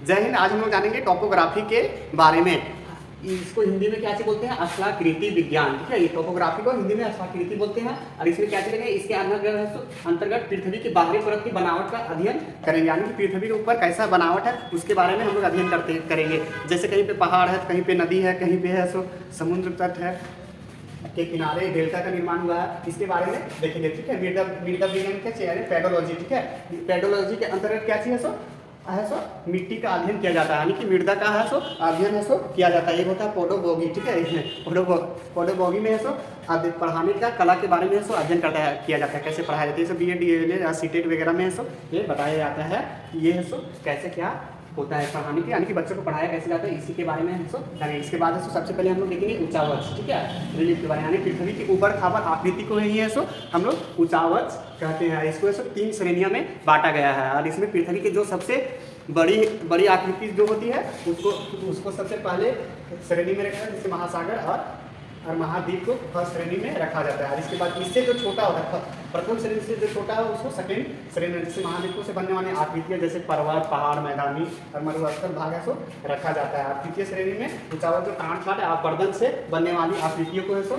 जय हिंद। आज हम लोग जानेंगे टोपोग्राफी के बारे में। इसको हिंदी में क्या से बोलते हैं? अश्लाकृति विज्ञान। ठीक है, ये टोपोग्राफी को हिंदी में अश्लाकृति बोलते हैं। और इसमें क्या चलेंगे, इसके अंतर्गत पृथ्वी की बाहरी परत की बनावट का अध्ययन करेंगे, यानी कि पृथ्वी के ऊपर कैसा बनावट है उसके बारे में हम लोग अध्ययन करेंगे। जैसे कहीं पे पहाड़ है, कहीं पे नदी है, कहीं पे है सो समुद्र तट है के किनारे डेल्टा का निर्माण हुआ है, इसके बारे में देखेंगे। ठीक है, मृदा विज्ञान के चेहरे पेडोलॉजी। ठीक है, पेडोलॉजी के अंतर्गत क्या चीज है सो मिट्टी का अध्ययन किया जाता है, यानी कि मृदा का है सो अध्ययन है सो किया जाता है। एक होता है पोडोबॉगी। ठीक है, इसमें पोडोबॉगी में है सो पढ़ाने का कला के बारे में है सो अध्ययन किया जाता है, कैसे पढ़ाया जाता है। जैसे BEd DLEd सीटेट वगैरह में है सो ये बताया जाता है ये है सो कैसे क्या होता है पढ़ाने के, यानी कि बच्चों को पढ़ाया कैसे जाता है, इसी के बारे में है सो जानेंगे। इसके बाद है सो सबसे पहले हम लोग देखेंगे ऊंचावच। ठीक है, रिलीफ के बारे में, यानी पृथ्वी की ऊपर खाबर आकृति को ही है सो हम लोग ऊंचावच कहते हैं। इसको है सो 3 श्रेणियों में बांटा गया है, और इसमें पृथ्वी की जो सबसे बड़ी आकृति जो होती है उसको सबसे पहले श्रेणी में रखा है, जैसे महासागर और महाद्वीप को फर्स्ट श्रेणी में रखा जाता है। और इसके बाद इससे जो छोटा होता है, प्रथम श्रेणी से जो छोटा है उसको सेकेंड श्रेणी में, जैसे महाद्वीपों से बनने वाली आकृतियाँ जैसे पर्वत, पहाड़, मैदानी और मरुस्थल भाग है सो रखा जाता है। और तृतीय श्रेणी में ऊंचावच जो टाट आपर्दन से बनने वाली आकृतियों को है सो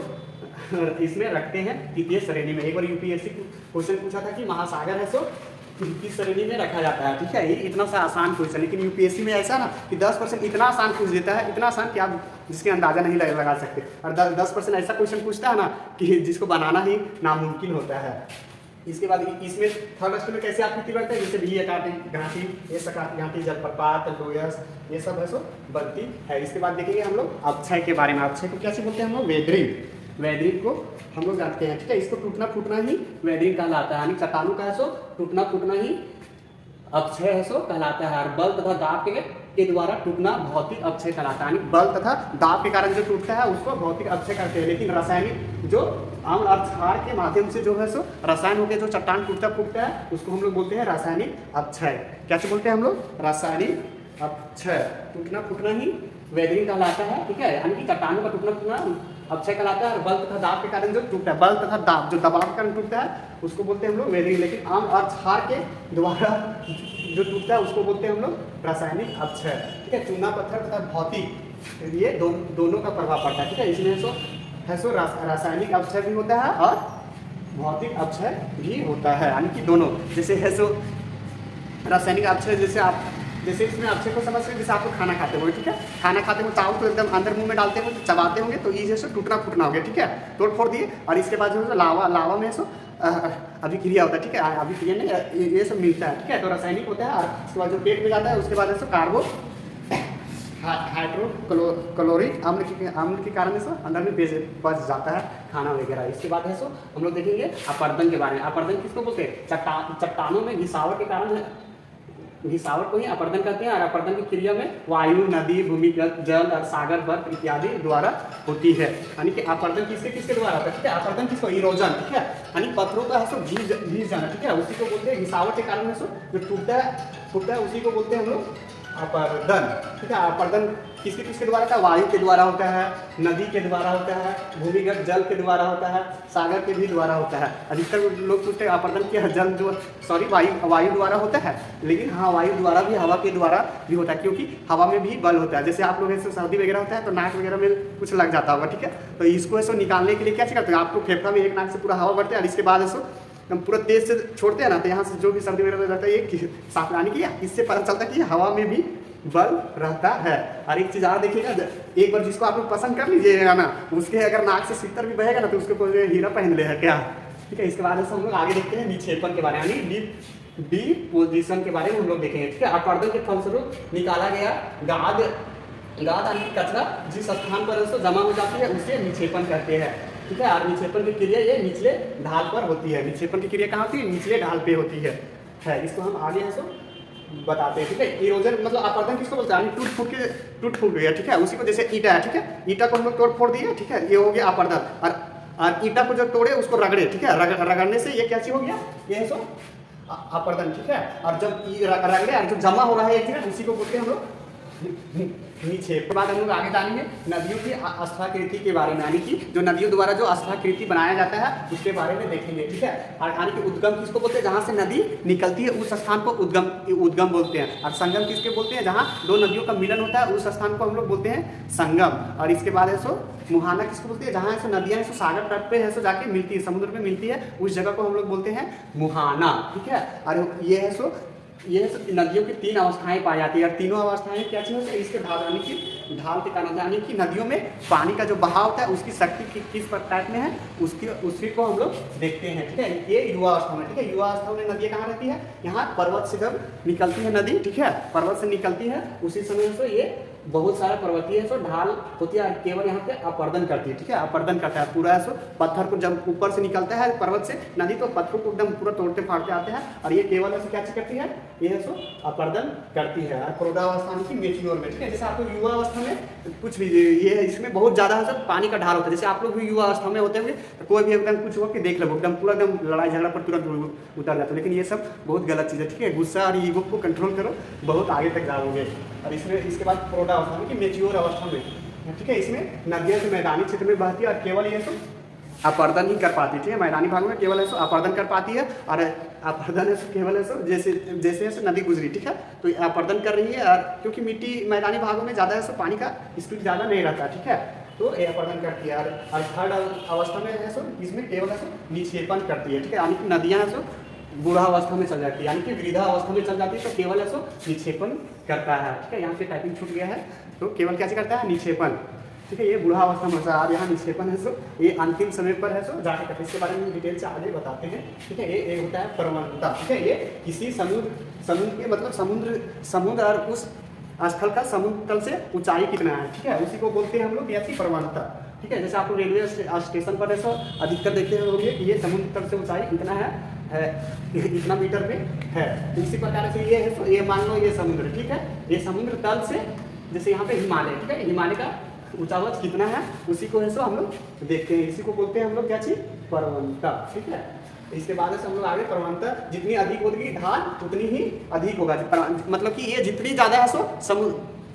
इसमें रखते हैं तृतीय श्रेणी में। एक बार UPSC क्वेश्चन पूछा था कि महासागर है सो किस श्रेणी में रखा जाता है। ठीक है, ये इतना सा आसान क्वेश्चन, लेकिन UPSC में ऐसा ना कि 10% इतना आसान पूछ देता है, इतना आसान कि आप जिसके अंदाजा नहीं लगा सकते, और 10% ऐसा क्वेश्चन पूछता है ना कि जिसको बनाना ही नामुमकिन होता है। इसके बाद इसमें थर्ड स्टेज में कैसे आकृति बनता है, जैसे भी घाटी, ये सकारात्मक घाटी, जलप्रपात, लोयस, ये सब है सो बनती है। इसके बाद देखेंगे हम लोग अक्षय के बारे में। अक्षय को कैसे बोलते हैं हम लोग? वेदरिंग को हम लोग जानते हैं। ठीक है, इसको टूटना फूटना ही वेदरिंग कहलाता है, यानी चट्टानों का है सो टूटना फूटना ही अक्षय है सो कहलाता है। और बल तथा दाब के द्वारा टूटना भौतिक अक्षय कहलाता है, यानी बल तथा दाब के कारण जो टूटता है उसको भौतिक अक्षय कहते हैं। लेकिन रासायनिक जो अम्ल और क्षार के माध्यम से जो है सो रसायन होकर जो चट्टान टूटता फूटता है उसको हम लोग बोलते हैं रासायनिक अक्षय। क्या बोलते हैं हम लोग? रासायनिक अक्षय। टूटना फूटना ही वेदरिंग कहलाता है। ठीक है, यानी कि चट्टानों का टूटना फूटना अक्षय कहलाता है। और बल तथा दाब के कारण जो टूटता है, बल तथा दाब जो दबाव के कारण टूटता है उसको बोलते हैं हम लोग वेदरिंग। लेकिन आम और क्षार के द्वारा जो टूटता है उसको बोलते हैं हम लोग रासायनिक अक्षय। ठीक है, चूना पत्थर तथा भौतिक ये दोनों का प्रभाव पड़ता है। ठीक है, इसमें रासायनिक अक्षय भी होता है और भौतिक अक्षय भी होता है, यानी कि दोनों। जैसे है सो रासायनिक अक्षय, जैसे इसमें अक्षय को समझ सकते, जैसे आप लोग खाना खाते हो। ठीक है, खाना खाते हो चावल को एकदम अंदर मुंह में डालते हो, चबाते होंगे तो ये जैसे टूटना फूटना हो गया। ठीक है, तोड़ फोड़ दिए। और इसके बाद जो है लावा में सो अभिक्रिया होता है। ठीक है, अभिक्रिया में ये सब मिलता है। ठीक है, तो रासायनिक होता है। और उसके बाद जो पेट में जाता है उसके बाद है कार्बो हाइड्रोक्लोरिक अम्ल के कारण से अंदर में बच जाता है खाना वगैरह। इसके बाद है सो हम लोग देखेंगे अपर्दन के बारे में। अपर्दन किसको बोलते हैं? चट्टानों में घिसावट के कारण घिसावट को ही अपर्दन कहते हैं। और अपर्दन की क्रिया में वायु, नदी, भूमिगत जल और सागर बर्फ इत्यादि द्वारा होती है, यानी कि अपर्दन किसके द्वारा होता है? ठीक है, अपर्दन किसको? इरोजन। ठीक है, यानी पत्थरों का है सो घिस जाना। ठीक है, उसी को बोलते हैं घिसावट के कारण है सो जो टूटता है उसी को बोलते हैं हम लोग अपर्दन। ठीक है, अपर्दन किसके द्वारा होता है? वायु के द्वारा होता है, नदी के द्वारा होता है, भूमिगत जल के द्वारा होता है, सागर के भी द्वारा होता है। अधिकतर लोग पूछते हैं अपर्दन के जल वायु द्वारा होता है, लेकिन हाँ वायु द्वारा भी, हवा के द्वारा भी होता है, क्योंकि हवा में भी बल होता है। जैसे आप लोग ऐसे सर्दी वगैरह होता है तो नाक वगैरह में कुछ लग जाता होगा। ठीक है, तो इसको ऐसे निकालने के लिए क्या करते हैं? आपको फेफड़ा में एक नाक से पूरा हवा बढ़ते हैं और इसके बाद ऐसे हम पूरा तेज से छोड़ते हैं ना, तो यहाँ से जो भी सर्दी वगैरह रहता है ये साफ, यानी कि इससे पता चलता है कि हवा में भी बल रहता है। और एक चीज़ और देखिएगा, एक बार जिसको आप लोग पसंद कर लीजिएगा ना, उसके अगर नाक से सितर भी बहेगा ना तो उसके ऊपर हीरा पहन ले है क्या। ठीक है, इसके बाद से हम लोग आगे देखते हैं निक्षेपण के बारे में, यानी डिपोजिशन के बारे में हम लोग देखेंगे। ठीक है, अपर्दन के फलस्वरूप निकाला गया गाद यानी कचरा जिस स्थान पर उसको जमा हो जाती है उसे निक्षेपण कहते हैं। ठीक है, और निक्षेपण की क्रिया ये निचले ढाल पर होती है। निक्षेपण की क्रिया कहाँ होती है? निचले ढाल पे होती है। इसको हम आगे है सो बताते हैं। ठीक है, इरोजन मतलब अपर्दन किसको बोलते हैं? टूट फूट गया। ठीक है, उसी को जैसे ईटा है। ठीक है, ईटा को हम लोग तोड़ फोड़ दिए। ठीक है, ये हो गया अपर्दन। और ईटा को जो तोड़े उसको रगड़े। ठीक है, रगड़ने से ये क्या चीज हो गया? ये है सो अपर्दन। ठीक है, और जब रगड़े और जो जमा हो रहा है एक जगह उसी को बोलते हैं हम लोग नीचे के बाद हम लोग आगे जानेंगे नदियों की अस्थाकृति के बारे में, यानी कि जो नदियों द्वारा जो अस्थाकृति बनाया जाता है उसके बारे में देखेंगे, ठीक है। और यानी कि उद्गम किसको बोलते हैं, जहाँ से नदी निकलती है उस स्थान को उद्गम बोलते हैं। और संगम किसके बोलते हैं, जहाँ दो नदियों का मिलन होता है उस स्थान को हम लोग बोलते हैं संगम। और इसके बाद है सो मुहाना किसको बोलते हैं, जहाँ ऐसे नदियाँ है सो सागर तट पे है सो जाके मिलती है, समुद्र में मिलती है, उस जगह को हम लोग बोलते हैं मुहाना, ठीक है। और ये है नदियों की 3 अवस्थाएं पाई जाती है। और तीनों अवस्थाएं क्या चीज़ होती है, इसके ढाल यानी कि ढाल के कारण, यानी कि नदियों में पानी का जो बहाव होता है उसकी शक्ति किस टाइप में है उसी को हम लोग देखते हैं, ठीक है। ये युवा अवस्था में, ठीक है। युवा अवस्था में नदियाँ कहाँ रहती है, यहाँ पर्वत से जब निकलती है नदी, ठीक है, पर्वत से निकलती है उसी समय से ये बहुत सारा पर्वतीय है सो ढाल होती है, केवल यहाँ पे अपर्दन करती है, ठीक है। अपर्दन करता है पूरा है सो पत्थर को जब ऊपर से निकलता है पर्वत से नदी तो पत्थरों को एकदम पूरा तोड़ते फाड़ते आते हैं, और ये केवल ऐसे क्या करती है, ये है सो अपर्दन करती है। और प्रौढ़ावस्था की मेच्योर में, ठीक है। जैसे आप लोग युवा अवस्था में कुछ भी ये इसमें बहुत ज़्यादा है सो पानी का ढाल होता है, जैसे आप लोग भी युवा अवस्था में होते हुए कोई भी एकदम कुछ हो कि देख लो एकदम पूरा एकदम लड़ाई झगड़ा पर तुरंत उतर जाते हो, लेकिन ये सब बहुत गलत चीज़ है, ठीक है। गुस्सा और ईगो को कंट्रोल करो, बहुत आगे तक जाओगे। और इसमें इसके बाद प्रौढ़ावस्था में कि मेच्योर अवस्था में, ठीक है, इसमें नदियाँ से मैदानी क्षेत्र में बहती है और केवल ये सो अपर्दन ही कर पाती है, ठीक है। मैदानी भागों में केवल ऐसा अपर्दन कर पाती है, और अपर्दन ऐसा केवल ऐसा जैसे जैसे नदी गुजरी, ठीक है, तो अपर्दन कर रही है। और क्योंकि मिट्टी मैदानी भागों में ज़्यादा ऐसा पानी का स्पीड ज़्यादा नहीं रहता, ठीक है, तो ये अपर्दन करती है। और थर्ड अवस्था में है सो इसमें केवल ऐसा निक्षेपण करती है, ठीक है, यानी कि नदियाँ है सो बूढ़ावस्था में चल जाती है, यानी कि वृद्धावस्था में चल जाती है, तो केवल ऐसा निक्षेपण करता है, ठीक है। यहाँ पे टाइपिंग छूट गया है, तो केवल क्या करता है, निक्षेपण, ठीक है। ये बूढ़ावस्था में और यहाँ निक्षेपण है सो ये अंतिम समय पर है सो जाके करते, इसके बारे में डिटेल से आगे बताते हैं, ठीक है। ये होता है प्रवणता, ठीक है। ये किसी समुद्र के मतलब समुद्र और उस स्थल का समुद्र तल से ऊंचाई कितना है, ठीक है, उसी को बोलते हैं हम लोग ऐसी प्रवणता, ठीक है। जैसे आप लोग रेलवे स्टेशन पर ऐसा अधिकतर देखते होंगे कि ये समुद्र तल से ऊंचाई इतना है इतना मीटर में है, इसी प्रकार से ये है तो ये मान लो ये समुद्र, ठीक है, ये समुद्र तल से जैसे यहाँ पे हिमालय, ठीक है, हिमालय का ऊंचावत कितना है उसी को है सो हम लोग देखते हैं, इसी को बोलते हैं हम लोग क्या चीज, प्रवणता, ठीक है। इसके बाद से हम लोग आगे प्रवणता जितनी अधिक होगी ढाल उतनी ही अधिक होगा, मतलब कि ये जितनी ज्यादा है सो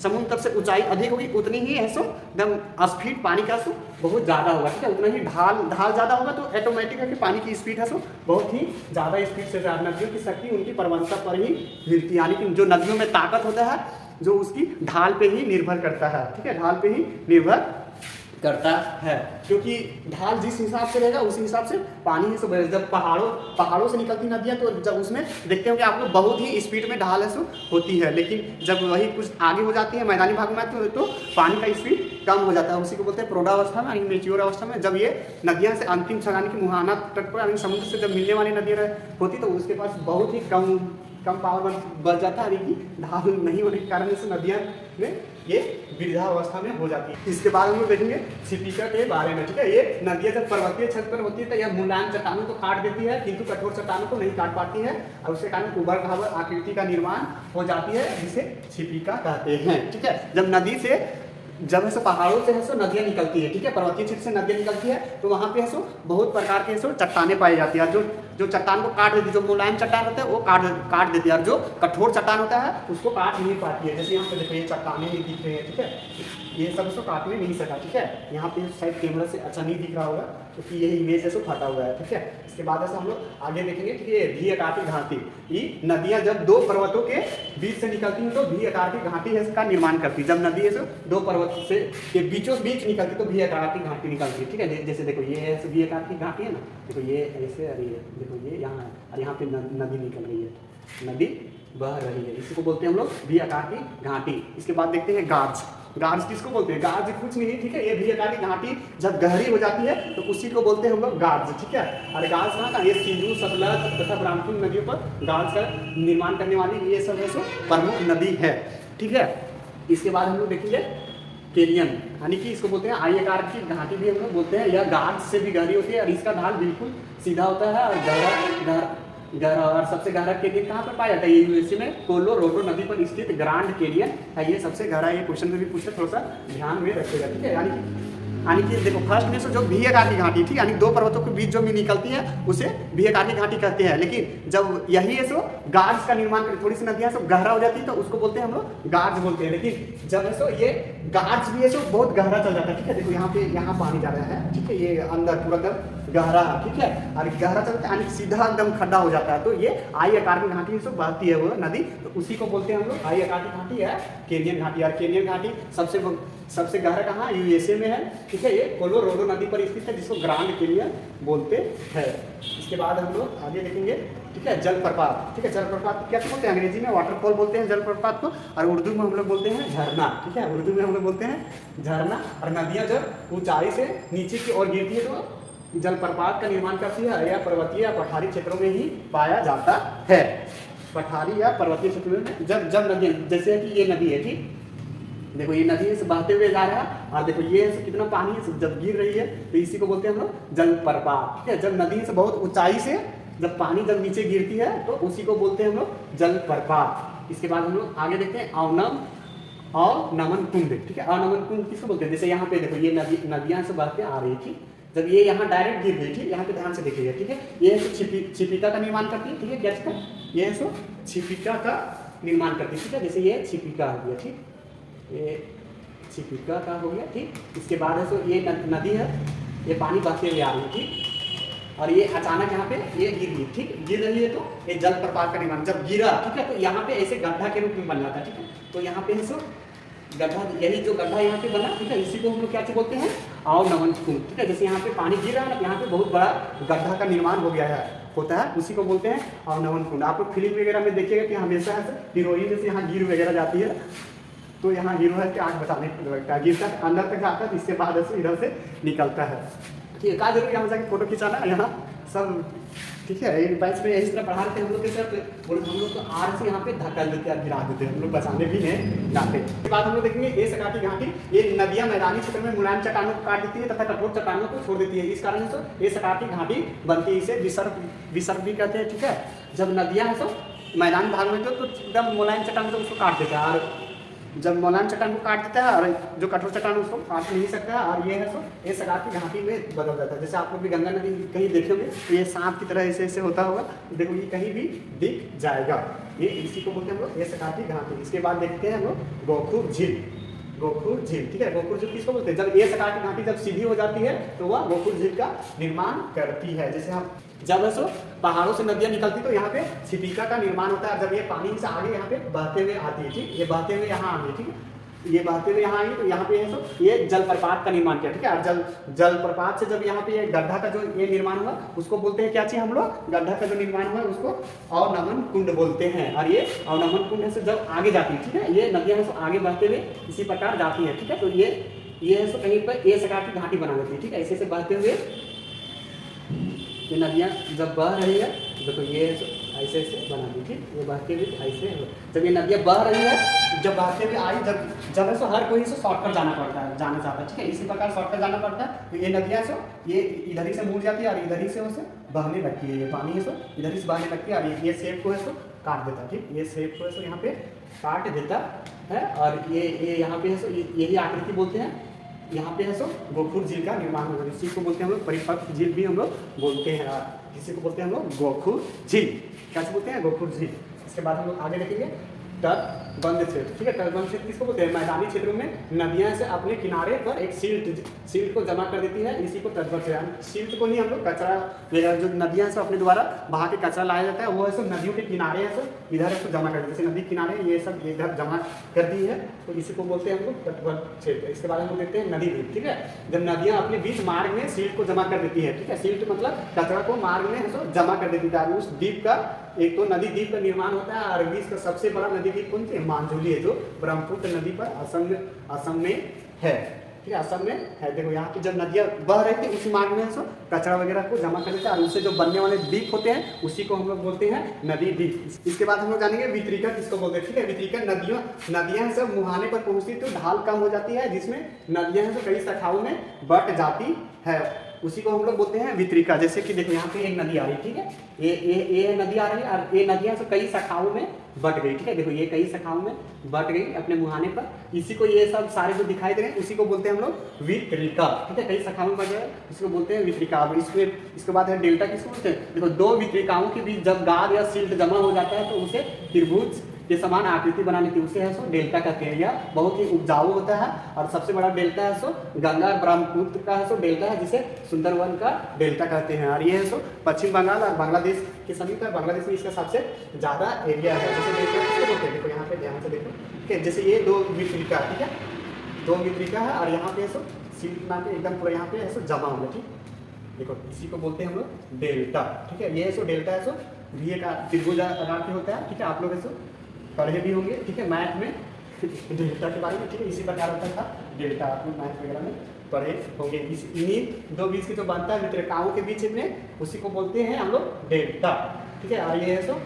समुद्र तल से ऊंचाई अधिक होगी उतनी ही है सो एकदम स्पीड पानी का सो बहुत ज़्यादा होगा, ठीक है, उतना ही ढाल ज़्यादा होगा तो ऑटोमेटिक है कि पानी की स्पीड है सो बहुत ही ज़्यादा स्पीड से नदियों की शक्ति उनकी प्रवणता पर ही मिलती है, यानी कि जो नदियों में ताकत होता है जो उसकी ढाल पे ही निर्भर करता है, ठीक है, ढाल पे ही निर्भर करता है, क्योंकि ढाल जिस हिसाब से रहेगा उसी हिसाब से पानी है सो जब पहाड़ों से निकलती नदियाँ तो जब उसमें देखते हो कि आप लोग बहुत ही स्पीड में ढाल है सो होती है, लेकिन जब वही कुछ आगे हो जाती है मैदानी भाग में तो पानी का स्पीड कम हो जाता है, उसी को बोलते हैं प्रौढ़ावस्था में, मेच्योर अवस्था में। जब ये नदियाँ से अंतिम यानी कि मुहाना तट पर यानी समुद्र से जब मिलने वाली नदियाँ होती तो उसके पास बहुत ही कम पावर बढ़ जाता है, यानी कि ढाल नहीं होने के कारण इस नदियाँ में ये वृद्धावस्था में हो जाती है। इसके बाद हम लोग देखेंगे छिपिका के बारे में, ठीक है। ये नदियाँ जब पर्वतीय क्षेत्र पर होती है तो यह मुलायम चट्टानों को काट देती है किंतु कठोर चट्टानों को नहीं काट पाती है, और उसके कारण उबड़ खाबड़ आकृति का निर्माण हो जाती है जिसे छिपिका कहते हैं, ठीक है। जब नदी से जब ऐसे पहाड़ों से है सो नदियाँ निकलती है, ठीक है, पर्वतीय क्षेत्र से नदियाँ निकलती है तो वहाँ पे है सो बहुत प्रकार के सो चट्टानें पाई जाती है, जो चट्टान को काट देती है, जो मुलायम चट्टान होता है वो काट देती है, और जो कठोर चट्टान होता है उसको काट नहीं पाती है। जैसे यहाँ पे देखो ये चट्टानें नहीं दिख रही है, ठीक है, ये सब इसको काटने नहीं सका, ठीक है। यहाँ पे शायद कैमरा से अच्छा नहीं दिख रहा होगा क्योंकि ये इमेज है सो फटा हुआ है, ठीक है। इसके बाद ऐसे हम लोग आगे देखेंगे कि ये भी आकार की घाटी, ये नदियाँ जब दो पर्वतों के बीच से निकलती हैं तो भी आकार की घाटी है इसका निर्माण करती है। जब नदी है सो दो पर्वत से के बीचों बीच निकलती तो भी आकार की घाटी निकलती है, ठीक है। जैसे देखो ये ऐसे भी आकार की घाटी है ना, देखो ये ऐसे अरे देखो ये यहाँ है और यहाँ पे नदी निकल रही है, नदी बह रही है, इसी को बोलते हैं हम लोग भी आकार की घाटी। इसके बाद देखते हैं गार्ज किसको बोलते हैं, गार्ज कुछ नहीं, ठीक है, ये भी आकार की घाटी जब गहरी हो जाती है तो उसी को बोलते हैं हम लोग गार्ज, ठीक है। और गार्ज कहाँ का, ये सिंधु सतलज तथा ब्रह्मपुत्र नदियों पर गार्ज का निर्माण करने वाली ये सब है सो प्रमुख नदी है, ठीक है। इसके बाद हम लोग देखेंगे केलियन, यानी कि इसको बोलते हैं आई आकार की घाटी भी हम लोग बोलते हैं, यह गार्ज से भी गहरी होती है और इसका ढाल बिल्कुल सीधा होता है और गहरा और सबसे गहरा केलियन कहाँ पर पाया जाता है, ये यूएसए में कोलोराडो नदी पर स्थित ग्रांड केलियन है, ये सबसे गहरा, ये क्वेश्चन में भी पूछते थोड़ा सा ध्यान में रखिएगा, ठीक है। यानी कि यानी कि देखो फर्स्ट में से जो वी आकार की घाटी, ठीक है, यानी दो पर्वतों के बीच जो भी निकलती है उसे वी आकार की घाटी कहते हैं। लेकिन जब यही है सो गार्ज का निर्माण कर, थोड़ी सी नदियां सब गहरा हो जाती है तो उसको बोलते हैं हम लोग गार्ज बोलते हैं। लेकिन जब है सो ये गार्ज भी है सो बहुत गहरा चल जाता है, ठीक है, देखो यहाँ पे यहाँ पानी जा रहा है, ठीक है, ये अंदर पूरा एकदम गहरा है, ठीक है, और गहरा चलता है यानी सीधा एकदम खड्डा हो जाता है, तो ये आई आकार की घाटी से बहती है वो नदी, तो उसी को बोलते हैं हम लोग आई आकार की घाटी है केनियन घाटी। और केनियन घाटी सबसे गहरा कहाँ यूएसए में है, ठीक है, ये कोलोराडो नदी पर स्थित है जिसको ग्रांड केनियन बोलते हैं। इसके बाद हम लोग आगे देखेंगे, ठीक है, जलप्रपात, ठीक है, जलप्रपात क्या बोलते हैं, अंग्रेजी में वाटरफॉल बोलते हैं जलप्रपात को, और उर्दू में हम लोग बोलते हैं झरना, ठीक है, उर्दू में हम लोग बोलते हैं झरना। और नदियाँ जब ऊंचाई से नीचे की ओर गिरती है तो जलप्रपात का निर्माण करती है या पर्वतीय या पठारी क्षेत्रों में ही पाया जाता है। पठारी या पर्वतीय क्षेत्रों में जब नदी, जैसे कि ये नदी है, ठीक, देखो ये नदी से बहते हुए जा रहा है और देखो ये कितना पानी है जब गिर रही है तो इसी को बोलते हैं हम लोग जलप्रपात, ठीक है। जब नदी से बहुत ऊंचाई से जब पानी जब नीचे गिरती है तो उसी को बोलते हैं हम लोग जलप्रपात। इसके बाद हम लोग आगे देखते हैं अवनम और नमन कुंड, ठीक है, अवनमन कुंड किसको बोलते हैं, जैसे यहाँ पे देखो ये नदियाँ से बहते आ रही थी, जब ये यहाँ डायरेक्ट गिर गई, ठीक, यहाँ पे ध्यान से देखिएगा, ठीक है, ये छिपिका का निर्माण करती है, ठीक है, क्या का ये है सो छिपिका का निर्माण करती है, ठीक है, जैसे ये छिपिका हो गया, ठीक, ये छिपिका का हो गया, ठीक। इसके बाद है सो ये नदी है, ये पानी बहते हुए आ रही है, ठीक, और ये अचानक यहाँ पे ये गिर गई, ठीक, गिर रही है तो ये जलप्रपात का निर्माण जब गिरा, ठीक है, तो यहाँ पे ऐसे गड्ढा के रूप में बन जाता है, ठीक है, तो यहाँ पे है सो गड्ढा, यही जो गड्ढा यहाँ पे बना, ठीक है, इसी को हम लोग क्या बोलते हैं अवनमन कुंड, ठीक है, जैसे यहाँ पे पानी गिर रहा है ना, यहाँ पे बहुत बड़ा गड्ढा का निर्माण हो गया है होता है, उसी को बोलते हैं अवनमन कुंड। आप लोग फिल्म वगैरह में देखिएगा कि हमेशा हीरोइन जैसे यहाँ गिर वगैरह जाती है तो यहाँ हीरो है कि आग बचाने लगता है, गिरता अंदर तक जाता है, इसके बाद ऐसे इधर से निकलता है, ठीक है, कहा जरूर यहाँ जाके फोटो खिंचाना यहाँ सब, ठीक है, बैच में इस तरह पढ़ा रहे थे हम लोग के सर, हम लोग तो आर से यहाँ पे धक्का देते हैं, गिरा देते हैं, हम लोग बचाने भी नहीं जाते। इसके बाद हम लोग देखेंगे ये सकाटी घाटी, ये नदियाँ मैदानी क्षेत्र में मुलायम चट्टानों को काट देती है तथा कठोर चट्टानों को छोड़ देती है, इस कारण से ये सकाटी घाटी बनती है, इसे विसर्ग भी कहते हैं, ठीक है। जब नदियाँ हैं तो मैदान भाग में तो एकदम मुलायम चट्टान तो उसको काट देता है, और जब मुलायम चट्टान को काट देता है और जो कठोर चट्टान उसको काट नहीं सकता है, और ये है सो ये सकाटी घाटी में बदल जाता है। जैसे आप लोग भी गंगा नदी कहीं देखोगे तो ये सांप की तरह ऐसे ऐसे होता होगा, देखो ये कहीं भी दिख जाएगा, ये इसी को बोलते हैं हम लोग ये सकाटी घाटी। इसके बाद देखते हैं हम लोग गोखुर झील, गोखुर झील, ठीक है, गोखुर झील किसको बोलते हैं, जब ये सकाटी घाटी जब सीधी हो जाती है तो वह गोखुर झील का निर्माण करती है। जैसे हम जब ऐसो पहाड़ों से नदियाँ निकलती तो यहाँ पे छिपिका का निर्माण होता है, जब ये पानी से आगे यहाँ पे बहते हुए आती है, ठीक, ये बहते हुए यहाँ आ गई, ठीक है, ये बहते हुए यहाँ आई तो यहाँ पे है सो ये जलप्रपात का निर्माण किया, ठीक है, और जलप्रपात से जब यहाँ पे ये गड्ढा का जो ये निर्माण हुआ उसको बोलते हैं क्या चाहिए हम लोग, गड्ढा का जो निर्माण हुआ उसको अवनमन कुंड बोलते हैं। और ये अवनमन कुंड से जब आगे जाती है, ठीक है, ये नदियाँ है सो आगे बहते हुए इसी प्रकार जाती है, ठीक है, तो ये है सो कहीं पर ये सकाटी घाटी बना देती है, ठीक है, ऐसे से बहते हुए ये नदियाँ जब बह रही है देखो ये ऐसे ऐसे बना दी, ठीक, ये बहते हुए ऐसे, जब ये नदियाँ बह रही है, जब बहते हुए आई, जब है सो हर कोई से शॉर्टकट जाना चाहता है, ठीक है, इसी प्रकार शॉर्टकट जाना पड़ता है, तो ये नदियाँ सो ये इधर ही से मुड़ जाती है और इधर ही से उसे बहने लगती है, ये पानी है सो इधर ही से बहने लगती है, और ये सेप को है सो काट देता है, ठीक, ये सेप को है सो यहाँ पे काट देता है, और ये यहाँ पे है सो यही आकृति बोलते हैं, यहाँ पे है सो गोखुर झील का निर्माण होगा, इसी को बोलते हैं हम लोग परिपक्व झील भी हम लोग बोलते हैं, किसी को बोलते हैं हम लोग गोखुर झील, कैसे बोलते हैं गोखुर झील। इसके बाद हम लोग आगे देखेंगे तटबंध क्षेत्र, ठीक है, तटबंध क्षेत्र किसको बोलते हैं, मैदानी क्षेत्रों में नदियाँ से अपने किनारे पर एक सिल्ट को जमा कर देती है, इसी को तटबंध क्षेत्र, सिल्ट को ही हम लोग कचरा वगैरह जो नदियाँ से अपने द्वारा बहा के कचरा लाया जाता है वो है सब नदियों के किनारे है सब इधर है जमा कर, जैसे नदी किनारे ये सब इधर जमा कर दी है तो इसी को बोलते हैं हम लोग तटबंध क्षेत्र। इसके बाद हम लोग देखते हैं नदी द्वीप, ठीक है, जब नदियाँ अपने बीच मार्ग में सिल्ट को जमा कर देती है, ठीक है, सिल्ट मतलब कचरा को मार्ग में जमा कर देती है, उस द्वीप का एक तो नदी द्वीप का निर्माण होता है, और विश्व का सबसे बड़ा नदी द्वीप कौन सी है, मांजुली है, जो ब्रह्मपुत्र नदी पर असम में है, ठीक है, असम में है। देखो यहाँ पे जब नदियाँ बह रही थी उसी मार्ग में सो कचरा वगैरह को जमा कर देते हैं, और उससे जो बनने वाले द्वीप होते हैं उसी को हम लोग बोलते हैं नदी द्वीप। इसके बाद हम लोग जानेंगे वितरिका किसको बोलते हैं, ठीक है, वितरिका नदियाँ सब मुहाने पर पहुँचती तो ढाल कम हो जाती है, जिसमें नदियाँ हैं जो कई शाखाओं में बट जाती है, उसी को हम लोग बोलते हैं वितरिका। जैसे कि देखो यहाँ पे एक नदी आ रही है, ठीक है, ये नदी आ रही है और ये नदियाँ तो कई शाखाओं में बट गई, ठीक है, देखो ये कई शाखाओं में बट गई अपने मुहाने पर। इसी को ये सब सारे जो दिखाई दे रहे हैं उसी को बोलते हैं हम लोग वितरिका, ठीक है, कई शाखाओं में बट गए इसको बोलते हैं वितरिका। अब इसके बाद है डेल्टा, किसको बोलते हैं, देखो दो वितरिकाओं के बीच जब गाद या सिल्ट जमा हो जाता है तो उसे त्रिभुज के समान आकृति बनाने की उसे है सो डेल्टा कहते हैं। यह बहुत ही उपजाऊ होता है और सबसे बड़ा डेल्टा है सो गंगा और ब्रह्मपुत्र का है सो डेल्टा है, जिसे सुंदरवन का डेल्टा कहते हैं। और ये है सो पश्चिम बंगाल और बांग्लादेश के समीप है। बांग्लादेश में इसका सबसे ज़्यादा एरिया है। जैसे डेल्टा किसको बोलते हैं, देखो यहाँ पे ध्यान से देखो, ठीक है, जैसे ये दो वितरिका, ठीक है, दो वितरिका है और यहाँ पे है सो सीट ना के एकदम पूरा यहाँ पे है सो जमा हुआ, ठीक, देखो इसी को बोलते हैं हम लोग डेल्टा, ठीक है। ये है सो डेल्टा है सो भी एक त्रिभुज आकार के होता है, ठीक है, आप लोग ऐसे पढ़े भी होंगे, ठीक है, मैथ में डेल्टा के बारे में, ठीक है, इसी प्रकार होता था डेल्टा, आप लोग मैथ वगैरह में पढ़े होंगे। इन्हीं दो बीच के जो बनता है वितरिकाओं के बीच में उसी को बोलते हैं हम लोग डेल्टा, ठीक है। और ये है सो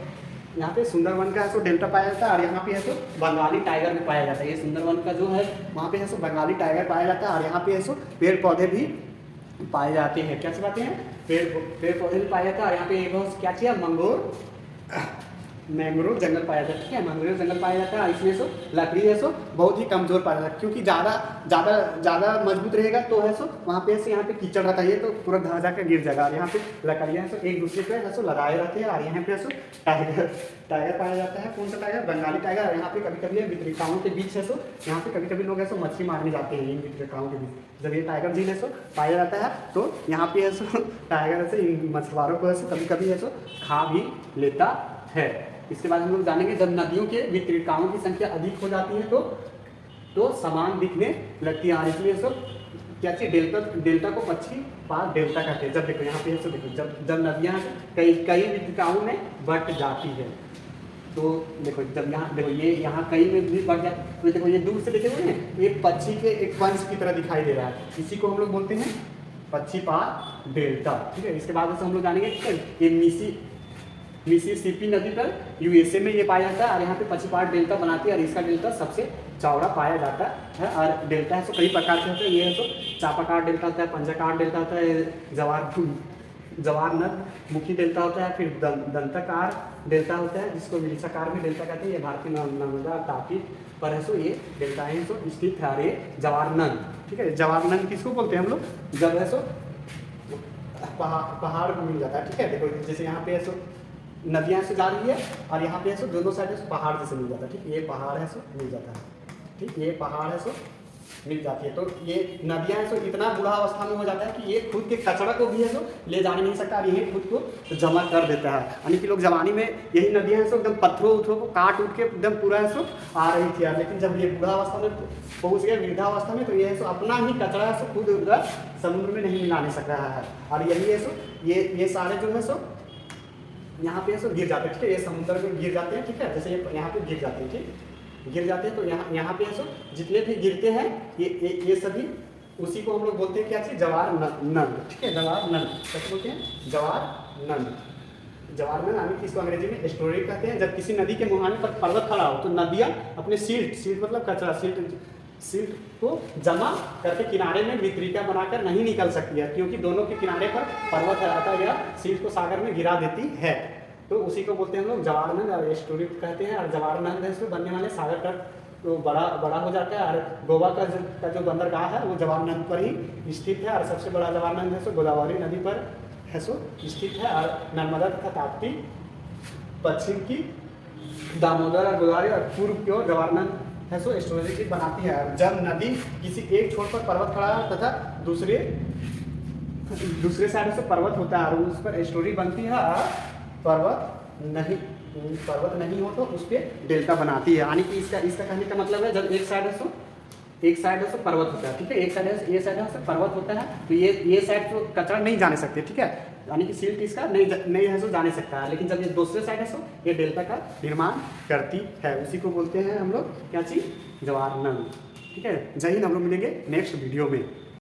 यहाँ पे सुंदरवन का है सो डेल्टा पाया जाता है और यहाँ पे है सो बंगाली टाइगर में पाया जाता है। ये सुंदरवन का जो है वहाँ पे है सो बंगाली टाइगर पाया जाता है और यहाँ पे है सो पेड़ पौधे भी पाए जाते हैं। क्या बातें हैं, पेड़ पौधे भी पाए जाते हैं और यहाँ पे एक क्या चाहिए, मैंग्रोव जंगल पाया जाता है, ठीक है, मैंग्रोव जंगल पाया जाता है। इसमें सो लकड़ी है सो बहुत ही कमजोर पाया जाता है, क्योंकि ज़्यादा मजबूत रहेगा तो है सो वहाँ पे ऐसे यहाँ पे कीचड़ रहता है, ये तो पूरा धड़ जाकर गिर जाएगा। और यहाँ पे लकड़ियाँ है सो एक दूसरे पे है सो लगाए रहते हैं। और यहाँ पे सो टाइगर पाया जाता है। कौन सा टाइगर, बंगाली टाइगर। और यहाँ पे कभी कभी वितरिकाओं के बीच है सो यहाँ पे कभी कभी लोग है सो मछली मारने जाते हैं इन वितरिकाओं के बीच। जब ये टाइगर झील है सो पाया जाता है तो यहाँ पे है सो टाइगर है सो इन मछुआरों को है सो कभी कभी है सो खा भी लेता है। इसके बाद हम लोग जानेंगे जब नदियों के वितरिकाओं की संख्या अधिक हो जाती है तो समान दिखने लगती है। इसलिए सब क्या चाहिए, डेल्टा को पश्चिमी पार डेल्टा कहते हैं। जब देखो यहाँ पे देखो जब नदियाँ कई वितरिकाओं में बट जाती है तो देखो जब यहाँ देखो ये यहाँ कई में भी बढ़ जाए तो देखो ये दूर से देखे हुए हैं ये पक्षी के एक वंश की तरह दिखाई दे रहा है। इसी को हम लोग बोलते हैं पश्चिमी पार डेल्टा, ठीक है। इसके बाद हम लोग जानेंगे ये मिसिसिपी नदी पर यूएसए में ये पाया जाता है और यहाँ पे पश्चिमी पार डेल्टा बनाती है और इसका डेल्टा सबसे चौड़ा पाया जाता है। और डेल्टा है तो कई प्रकार के होते हैं। ये है तो चापाकार डेल्टा होता है, पंजाकार डेल्टा होता है, जवारनद मुखी डेल्टा होता है, फिर दंताकार डेल्टा होता है जिसको विलिसाकार भी डेल्टा कहते हैं। ये भारतीय नर्मदा तापी पर है सो ये डेल्टा है सो स्थित है। और ये जवारनद, ठीक है, जवारनद किसको बोलते हैं हम लोग, जब है सो पहाड़ मिल जाता है, ठीक है। देखो जैसे यहाँ पे है सो नदियाँ से जा रही है और यहाँ पे है सो दोनों साइड से पहाड़ जैसे मिल जाता है, ठीक, ये पहाड़ है सो मिल जाता है, ठीक, ये पहाड़ है सो मिल जाती है। तो ये नदियाँ है सो इतना बुरा अवस्था में हो जाता है कि ये खुद के कचरा को भी है सो ले जाने नहीं सकता और यही खुद को जमा कर देता है। यानी कि लोग जवानी में यही नदियाँ हैं सो एकदम पत्थरों को काट उठ के एकदम पूरा है सो आ रही थी यार, लेकिन जब ये बुरा अवस्था में पहुँच गया वृद्धावस्था में तो ये है सो अपना ही कचरा है सो खुद उधर समुद्र में नहीं मिलाने सक रहा है। और यही है सो ये सारे जो है सो यहाँ पे सो गिर जाते हैं, ठीक है, ये समुद्र में गिर जाते हैं, ठीक है, जैसे ये यहाँ पे गिर जाते हैं, ठीक, गिर जाते हैं। तो यहाँ पे सो जितने भी गिरते हैं ये सभी उसी को हम लोग बोलते हैं क्या चीज़, जवारनद, ठीक है, जवारनद कैसे बोलते हैं, जवारनद यानी कि इसको अंग्रेजी में एस्टुअरी कहते हैं। जब किसी नदी के मुहाने पर पर्वत खड़ा हो तो नदियाँ अपने सिल्ट मतलब कचरा सिल्ट को जमा करके किनारे में वितरिका बनाकर नहीं निकल सकती है, क्योंकि दोनों के किनारे पर पर्वत रहता है, यह सिल्ट को सागर में गिरा देती है। तो उसी को बोलते हैं हम लोग जवारनद और एस्टुअरी कहते हैं। और जवारनद है इसमें बनने वाले सागर तट तो बड़ा हो जाता है। और गोवा का जो बंदरगाह है वो जवारनद पर ही स्थित है। और सबसे बड़ा जवारनद है सो गोदावरी नदी पर है सो स्थित है। और नर्मदा तथा ताप्ती पश्चिम की दामोदर और गोदावरी और पूर्व की ओर जवारनद है सो एस्टुअरी बनाती है। जब नदी किसी एक छोर पर पर्वत खड़ा है तथा दूसरे साइड से पर्वत होता है और उस पर एस्टुअरी बनती है, पर्वत नहीं हो तो उस पर डेल्टा बनाती है। यानी कि इसका कहने का मतलब है जब एक साइड है सो पर्वत होता है, ठीक है, एक साइड है ये साइड है सो पर्वत होता है तो ये साइड तो कचरा नहीं जाने सकते, ठीक है, यानी कि सिल्ट इसका नहीं है सो जाने सकता है। लेकिन जब ये दूसरे साइड है सो ये डेल्टा का निर्माण करती है। उसी को बोलते हैं हम लोग क्या चीज़, जवारनद, ठीक है। जय हिंद, हम लोग मिलेंगे नेक्स्ट वीडियो में।